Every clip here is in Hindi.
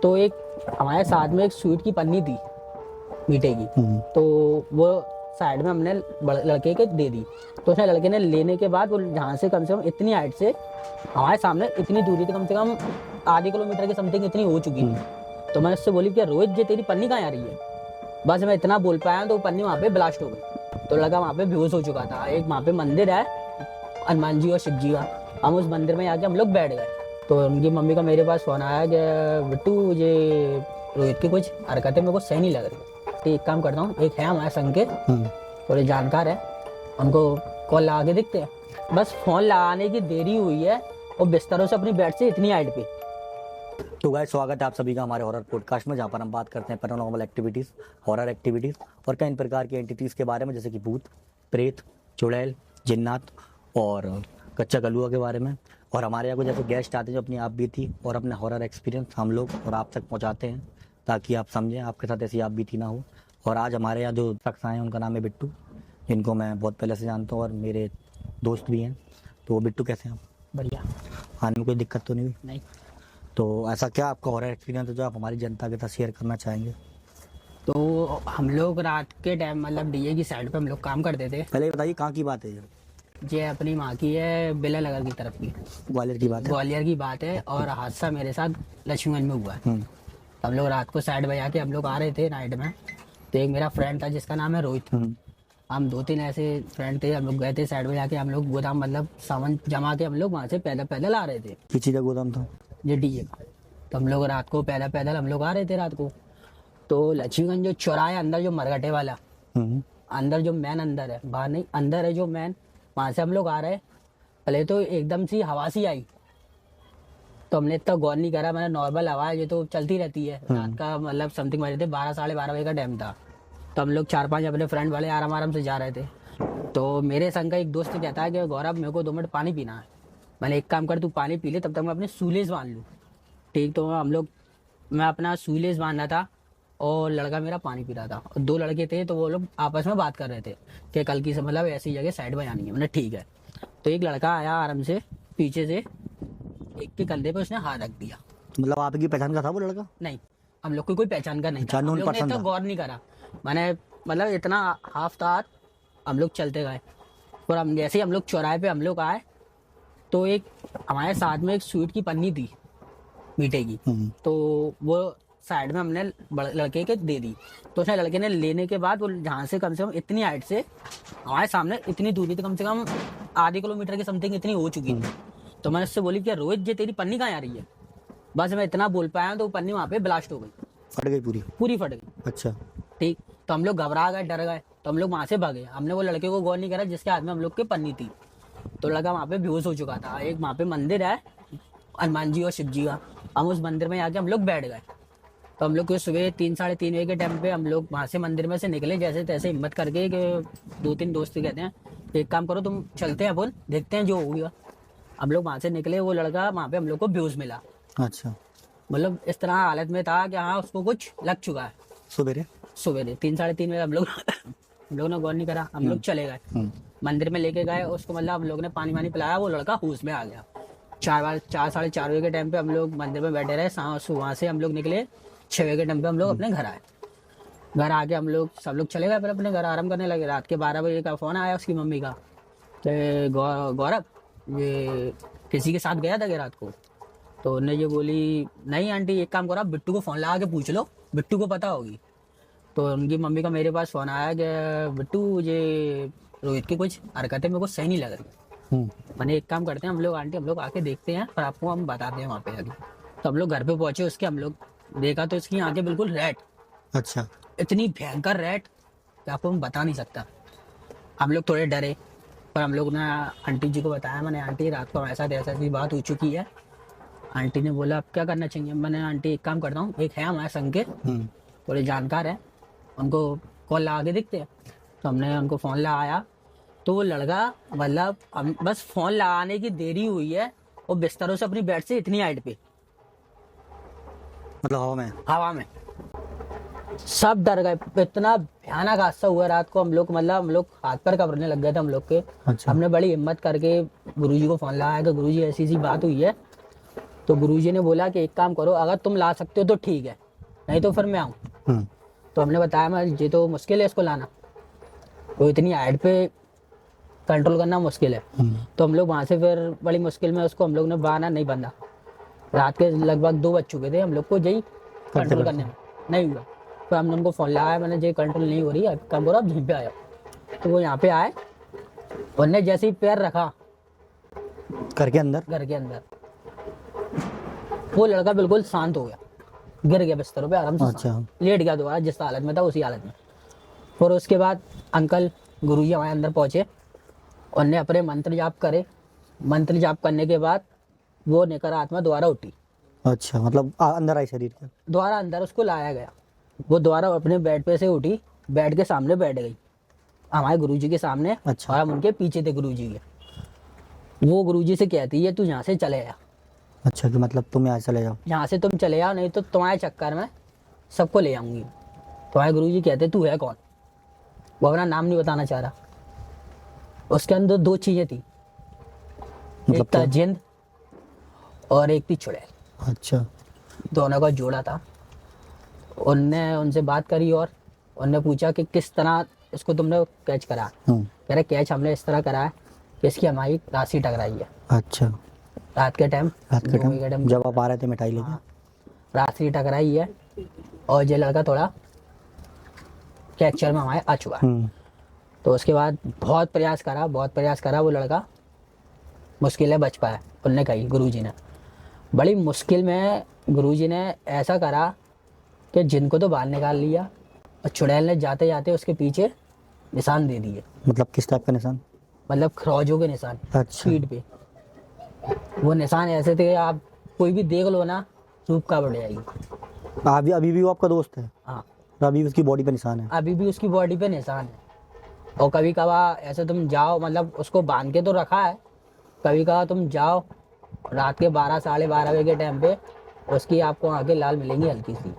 तो एक हमारे साथ में एक स्वीट की पन्नी थी मीठे की, तो वो साइड में हमने लड़के के दे दी। तो उसने लड़के ने लेने के बाद वो जहाँ से कम इतनी हाइट से हमारे सामने इतनी दूरी थी, कम से कम आधे किलोमीटर की समथिंग इतनी हो चुकी थी। तो मैंने उससे बोली कि रोहित जी तेरी पन्नी कहाँ आ रही है। बस मैं इतना बोल पाया तो वो पन्नी वहाँ पे ब्लास्ट हो गई। तो लगा वहाँ पे बेहोश हो चुका था। एक वहाँ पे मंदिर है हनुमान जी और शिव जी का, हम उस मंदिर में आके हम लोग बैठ गए। तो उनकी मम्मी का मेरे पास फोन आया कि बिट्टू ये रोहित की कुछ हरकतें मेरे को सही नहीं लग रही। तो एक काम करता हूँ, एक है हमारे संग के थोड़े जानकार है, उनको कॉल लगा के देखते हैं। बस फोन लगाने की देरी हुई है और बिस्तरों से अपनी बेड से इतनी हाइट पे। तो गाइस स्वागत है आप सभी का हमारे हॉरर पॉडकास्ट में, जहाँ पर हम बात करते हैं पैरानॉर्मल एक्टिविटीज़, हॉरर एक्टिविटीज़ और कई प्रकार की एंटिटीज़ के बारे में, जैसे कि भूत, प्रेत, चुड़ैल, जिन्नात और कच्चा कलुआ के बारे में। और हमारे यहाँ को जैसे गेस्ट आते हैं जो अपनी आप बीती और अपने हॉरर एक्सपीरियंस हम लोग और आप तक पहुँचाते हैं, ताकि आप समझें आपके साथ ऐसी आप बीती ना हो। और आज हमारे यहाँ जो शख्स आए हैं उनका नाम है बिट्टू, जिनको मैं बहुत पहले से जानता हूँ और मेरे दोस्त भी हैं। तो बिट्टू कैसे हैं आप? बढ़िया। आने में कोई दिक्कत तो नहीं हुई? नहीं। तो ऐसा क्या आपका हॉरर एक्सपीरियंस है जो आप हमारी जनता के साथ शेयर करना चाहेंगे? तो हम लोग रात के टाइम मतलब डीए की साइड पे हम लोग काम करते थे। पहले ये बताइए कहाँ की बात है ये? ये अपनी माँ की है, बेला नगर की तरफ की, ग्वालियर की बात है? ग्वालियर की बात है। और हादसा मेरे साथ लक्ष्मीगंज में हुआ है। हम लोग रात को साइड बजा के हम लोग आ रहे थे नाइट में। तो एक मेरा फ्रेंड था जिसका नाम है रोहित, हम 2-3 ऐसे फ्रेंड थे। हम लोग गए थे साइड में जाके, हम लोग गोदाम मतलब सामान जमा के हम लोग वहाँ से पैदल पैदल आ रहे थे। किस चीज़ का गोदाम था? ये डीए का। तो हम लोग रात को पैदल पैदल हम लोग आ रहे थे रात को। तो लक्ष्मीगंज जो चौराहे अंदर जो मरघटे वाला अंदर जो मैन अंदर है, बाहर नहीं, अंदर है जो मैन, वहाँ से हम लोग आ रहे। पहले तो एकदम सी हवा सी आई, तो हमने इतना गौर नहीं करा। मैंने नॉर्मल हवा है, ये तो चलती रहती है। रात का मतलब समथिंग बजे थे, 12-12:30 बजे का टाइम था। तो हम लोग 4-5 अपने फ्रेंड वाले आराम आराम से जा रहे थे। तो मेरे संग का एक दोस्त कहता है कि गौरव मेरे को 2 मिनट पानी पीना है। मैंने एक काम कर, तू पानी पी ले, तब तक मैं अपने सूलेस बांध लूँ। ठीक। तो हम लोग, मैं अपना सूलेस बांधा था और लड़का मेरा पानी पी रहा था। और 2 लड़के थे, तो वो लोग आपस में बात कर रहे थे कि कल की से मतलब ऐसी जगह साइड में जानी है। मैंने ठीक है। तो एक लड़का आया आराम से पीछे से, एक के कंधे पे उसने हाथ रख दिया। मतलब आपकी पहचान का था वो लड़का? नहीं, हम लोग की कोई पहचान का नहीं था। हम नॉन लोग ने पर्सन तो था? गौर नहीं करा। मैंने मतलब इतना हाफ था, हम लोग चलते गए। और हम जैसे ही हम लोग चौराहे पे हम लोग आए, तो एक हमारे साथ में एक स्वीट की पन्नी थी मीठे की, तो वो साइड में हमने लड़के के दे दी। तो उसने लड़के ने लेने के बाद वो जहाँ से कम इतनी हाइट से हमारे सामने इतनी दूरी थी, कम से कम आधे किलोमीटर की समथिंग इतनी हो चुकी थी। तो मैंने उससे बोली कि रोहित जी तेरी पन्नी कहाँ आ रही है। बस मैं इतना बोल पाया तो वो पन्नी वहाँ पे ब्लास्ट हो गई, फट गई पूरी? पूरी फट गई। अच्छा। ठीक। तो हम लोग घबरा गए, डर गए, तो हम लोग वहाँ से भागे। हमने वो लड़के को गौर नहीं करा जिसके हाथ में हम लोग की पन्नी थी। तो लड़का वहाँ पे बेहोश हो चुका था। एक वहाँ पे मंदिर है हनुमान जी और शिव जी का, हम उस मंदिर में आके हम लोग बैठ गए। तो हम लोग को सुबह 3-3:30 बजे के टाइम पे हम लोग वहाँ से मंदिर में से निकले, जैसे तैसे हिम्मत करके कि 2-3 दोस्त कहते हैं एक काम करो तुम चलते हैं, बोल देखते हैं जो हो गया। हम लोग वहाँ से निकले, वो लड़का वहाँ पे हम लोग को बेहोश मिला। अच्छा। मतलब इस तरह हालत में था कि हाँ उसको कुछ लग चुका है। सवेरे 3-3:30 बजे हम लोग ने गौर नहीं करा, हम लोग चले गए मंदिर में, लेके गए उसको। मतलब हम लोग ने पानी वानी पिलाया, वो लड़का होश में आ गया। 4-4:30 बजे के टाइम पे हम लोग मंदिर में बैठे रहे। वहाँ से हम लोग निकले 6 बजे के टाइम पे हम लोग अपने घर आए। घर आके हम लोग सब लोग चले गए, फिर अपने घर आराम करने लगे। रात के 12 बजे का फ़ोन आया उसकी मम्मी का, तो गौरव ये किसी के साथ गया था क्या रात को? तो उन्हें ये बोली नहीं आंटी, एक काम करो आप बिट्टू को फ़ोन लगा के पूछ लो, बिट्टू को पता होगी। तो उनकी मम्मी का मेरे पास फ़ोन आया कि बिट्टू ये रोहित की कुछ हरकतें मेरे को सही नहीं लग रही। मैंने एक काम करते हैं हम लोग आंटी, हम लोग आके देखते हैं और आपको हम बताते हैं वहाँ पे आगे। तो हम लोग घर पे पहुंचे, उसके हम लोग देखा तो इसकी आंखें बिल्कुल रेड। अच्छा। इतनी भयंकर रेड कि आपको हम बता नहीं सकता। हम लोग थोड़े डरे, पर हम लोग ने आंटी जी को बताया। मैंने आंटी रात को ऐसा ऐसी बात हो चुकी है। आंटी ने बोला अब क्या करना चाहिए। मैंने आंटी एक काम करता हूँ, एक है हमारे संग के थोड़े जानकार है, उनको कॉल लगा के देखते हैं। तो हमने उनको फ़ोन लगाया, तो वो लड़का मतलब हम बस फ़ोन लगाने की देरी हुई है और बिस्तरों से अपनी बेड से इतनी हाइट पे, मतलब हवा में सब डर गए। इतना भयानक हादसा हुआ रात को। हम लोग हाथ पर कपड़ने लग गए थे हम लोग के। अच्छा। हमने बड़ी हिम्मत करके गुरुजी को फ़ोन लगाया कि गुरुजी ऐसी बात हुई है, तो गुरुजी ने बोला कि एक काम करो, अगर तुम ला सकते हो तो ठीक है, नहीं तो फिर मैं आऊँ। हम्म, तो हमने बताया मैं ये तो मुश्किल है इसको लाना, तो इतनी हाइट पे कंट्रोल करना मुश्किल है। तो हम लोग वहाँ से फिर बड़ी मुश्किल में उसको हम लोग ने बांधा, नहीं बंधा। रात के लगभग 2 बज चुके थे हम लोग को यही कंट्रोल करने में, नहीं हुआ। फिर हमने उनको फ़ोन लगाया, मैंने ये कंट्रोल नहीं हो रही है, काम करो आप यहीं पे आए। तो वो यहाँ पे आए, उनने जैसे ही पैर रखा घर के अंदर। घर के अंदर, वो लड़का बिल्कुल शांत हो गया, गिर गया बिस्तर पे आराम से, अच्छा। लेट गया दोबारा, जिस हालत में था उसी हालत में। फिर उसके बाद अंकल गुरुजी हमारे अंदर पहुंचे, उनने अपने मंत्र जाप करे। मंत्र जाप करने के बाद वो नेकर आत्मा दोबारा उठी, अच्छा, मतलब अंदर आई शरीर के। दोबारा अंदर उसको लाया गया। वो दोबारा अपने बेड पे से उठी, बेड के सामने बैठ गई, हमारे गुरुजी के सामने। अच्छा। और हम उनके पीछे थे गुरुजी के। वो गुरुजी से कहती है तू यहाँ से चले जा, अच्छा, कि मतलब तुम यहाँ चले जाओ। यहाँ से तुम चले जाओ, नहीं तो तुम्हारे चक्कर में सबको ले आऊंगी। तुम्हारे गुरुजी कहते तू है कौन? वो अपना नाम नहीं बताना चाह रहा। उसके अंदर 2 चीजें थी, मतलब एक था क्या? जिंद और एक थी चुड़ैल, अच्छा। दोनों का जोड़ा था। उनने उनसे बात करी और उनने पूछा कि किस तरह इसको तुमने कैच करा। कह रहे कैच हमने इस तरह करा है कि इसकी हमारी राशि टकराई है। अच्छा, रात के टाइम, रात के 2 बजे टाइम जब आप आ रहे थे मिठाई लेके। राशि टकराई है और ये लड़का थोड़ा कैप्चर में हमारे आ चुका है। तो उसके बाद बहुत प्रयास करा, वो लड़का मुश्किल है बच पाया। उनने कही गुरुजी ने, बड़ी मुश्किल में गुरुजी ने ऐसा करा कि जिनको तो बाहर निकाल लिया, और चुड़ैल ने जाते जाते उसके पीछे निशान दे दिए, मतलब किस टाइप का निशान? मतलब खरोजों के निशान अच्छा। पीठ पे। वो निशान ऐसे थे, आप कोई भी देख लो ना चूप का बढ़ जाएगी। अभी भी वो आपका दोस्त है? हाँ, और अभी उसकी बॉडी पे निशान है? अभी भी उसकी बॉडी पे निशान है। और कभी कभार ऐसे तुम जाओ, मतलब उसको बांध के तो रखा है, कभी कभार तुम जाओ रात के 12 साढ़े 12 बजे के टाइम पे, उसकी आपको आंखें लाल मिलेंगी हल्की सी।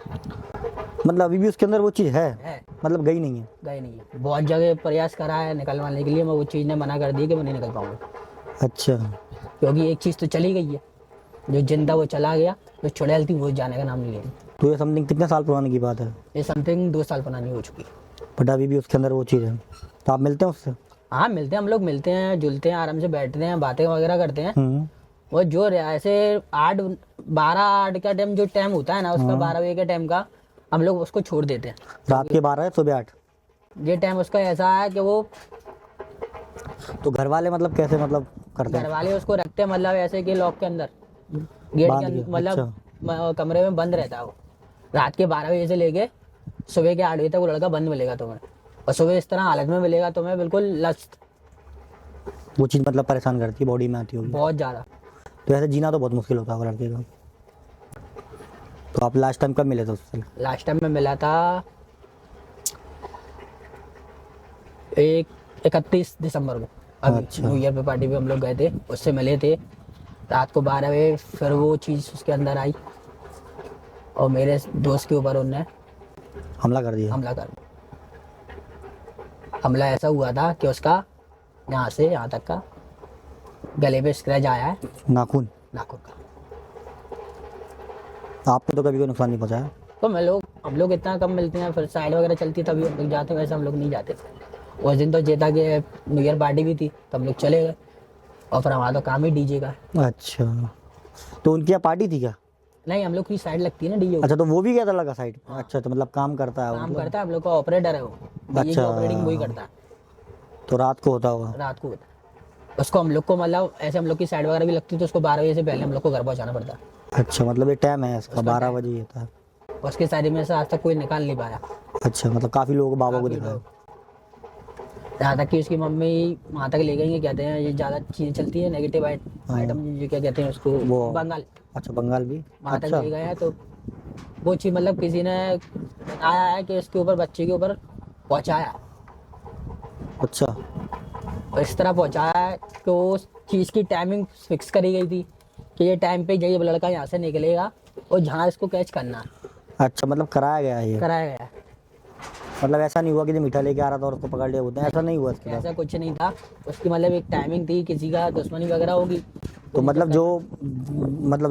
मतलब अभी भी उसके अंदर वो चीज़ है, मतलब गई नहीं है? गए नहीं है। बहुत जगह प्रयास करा है निकलवाने के लिए, मैं वो चीज़ ने मना कर दी कि मैं नहीं निकल पाऊंगा, अच्छा। क्योंकि एक चीज़ तो चली गई है, जो जिंदा वो चला गया, जो चुड़ैल थी वो जाने का नाम नहीं लेगी। तो ये समथिंग कितने साल पुराने की बात है? ये समथिंग 2 साल पुरानी हो चुकी। बट अभी भी उसके अंदर वो चीज़ है। तो आप मिलते हैं उससे? हाँ मिलते हैं, हम लोग मिलते हैं, जुलते हैं, आराम से बैठते हैं, बातें वगैरह करते हैं। वो जो ऐसे 8 का टाइम जो टाइम होता है ना उसका, 12 बजे के टाइम का, हम लोग उसको छोड़ देते हैं। रात के 12 है सुबह 8? ये टाइम उसका ऐसा है कि वो तो घर वाले मतलब कैसे मतलब करते घर हैं? वाले उसको रखते हैं, मतलब ऐसे कि लॉक के अंदर, गेट बांध के अंदर, के, मतलब कमरे में बंद रहता है वो। रात के 12 बजे से लेके सुबह के 8 बजे तक वो लड़का बंद मिलेगा तुम्हें, और सुबह इस तरह हालत में मिलेगा तुम्हें, बिल्कुल लस्त, वो चीज़ मतलब परेशान करती है, बॉडी में आती होगी बहुत ज़्यादा। तो ऐसे जीना तो बहुत मुश्किल होता होगा लड़के का। तो आप लास्ट टाइम कब मिले थे उससे? लास्ट टाइम में मिला था 31 दिसंबर को, अभी अच्छा। न्यू ईयर पे पार्टी पे हम लोग गए थे, उससे मिले थे रात को 12 बजे। फिर वो चीज़ उसके अंदर आई और मेरे दोस्त के ऊपर उनने हमला कर दिया? हमला कर दिया। हमला ऐसा हुआ था कि उसका यहाँ से यहाँ तक का गले पे स्क्रैच आया है, नाखून? नाखून का। आपको तो कभी कोई नुकसान नहीं पहुंचाया? तो हम लोग इतना कम मिलते हैं, फिर साइड वगैरह चलती है तभी हम लोग जाते हैं, वैसे हम लोग नहीं जाते। उस दिन तो जेता के न्यू ईयर पार्टी भी थी, तो हम लोग चले गए, और फिर हमारा तो काम ही डीजे का है। अच्छा, तो उनकी यहाँ पार्टी थी क्या? नहीं, हम लोग की साइड लगती है ना डीजे। अच्छा, तो वो भी गया था लगा साइड? अच्छा, तो मतलब काम करता है वो, काम मतलब? करता है, हम लोग का ऑपरेटर है वो, डीजे की अच्छा। ऑपरेटिंग वही करता है। तो रात को होता होगा? रात को होता है उसको, हम लोग को मतलब ऐसे हम लोग की साइड वगैरह भी लगती है, तो उसको 12 बजे से पहले हम लोग को घर पहुंचाना पड़ता है। अच्छा, मतलब ये टाइम है इसका, 12 बजे ही होता है? उसके साइड में से आज तक कोई निकाल नहीं पाया। अच्छा, मतलब काफ़ी लोगों को बाबा को काफी दिखाया? लोग। यहाँ तक कि उसकी मम्मी वहाँ तक ले गई, कहते हैं ये ज़्यादा चीज़ें चलती है नेगेटिव आइटम, जो क्या कहते हैं उसको, वो बंगाल, अच्छा, बंगाल भी? वहाँ तक अच्छा। ले गए हैं। तो वो चीज़ मतलब किसी ने बताया है कि इसके ऊपर, बच्चे के ऊपर पहुँचाया है, अच्छा। और इस तरह पहुँचाया है कि उस चीज़ की टाइमिंग फिक्स करी गई थी कि ये टाइम पे ये लड़का यहाँ से निकलेगा और जहाँ इसको कैच करना है, अच्छा, मतलब कराया गया है ये? कराया गया है। मतलब ऐसा नहीं हुआ कि जो मीठा लेके आ रहा था और उसको पकड़ लिया, होता है ऐसा नहीं हुआ इसके साथ? ऐसा कुछ नहीं था। उसकी मतलब एक टाइमिंग थी, किसी का दुश्मनी वगैरह होगी तो मतलब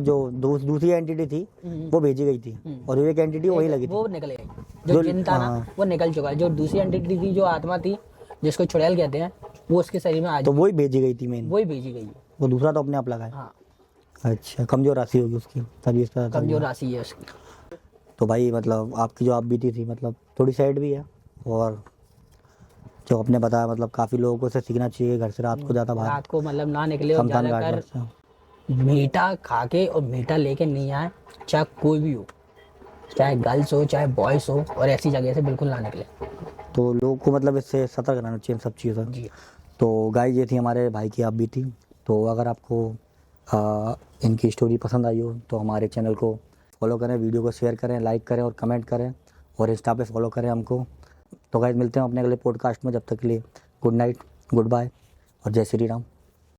जो दूसरी एंटिटी थी वो भेजी गई थी और एक एंटिटी वही लगी थी। वो निकल गई, जो जिन था ना हाँ। वो निकल चुका है। जो दूसरी एंटिटी थी, जो आत्मा थी, जिसको चुड़ैल कहते हैं, वो उसके शरीर में आज तो वही भेजी गई थी मेन, वही भेजी गई है। वो दूसरा तो अपने आप लगा है। हाँ, अच्छा, कमजोर राशि होगी उसकी, तभी इसका कमजोर राशि है उसकी। तो भाई मतलब आपकी जो आप बीती थी मतलब थोड़ी सैड भी है, और जो आपने बताया मतलब काफ़ी लोगों को इसे सीखना चाहिए, घर से रात को ज़्यादा बाहर रात को मतलब ना निकले और शमशान घाट ज्यादातर से। मीठा खा के और मीठा लेके नहीं आए, चाहे कोई भी हो, चाहे गर्ल्स हो चाहे बॉयज हो, और ऐसी जगह से बिल्कुल ना निकले। तो लोगों को मतलब इससे सतर्क रहना चाहिए इन सब चीज़ों से। जी। तो गाइस ये थी हमारे भाई की आप बीती। तो अगर आपको इनकी स्टोरी पसंद आई हो तो हमारे चैनल को फॉलो करें, वीडियो को शेयर करें, लाइक करें और कमेंट करें, और इंस्टा पे फॉलो करें हमको। तो गाइस मिलते हैं अपने अगले पॉडकास्ट में, जब तक के लिए गुड नाइट, गुड बाय और जय श्री राम।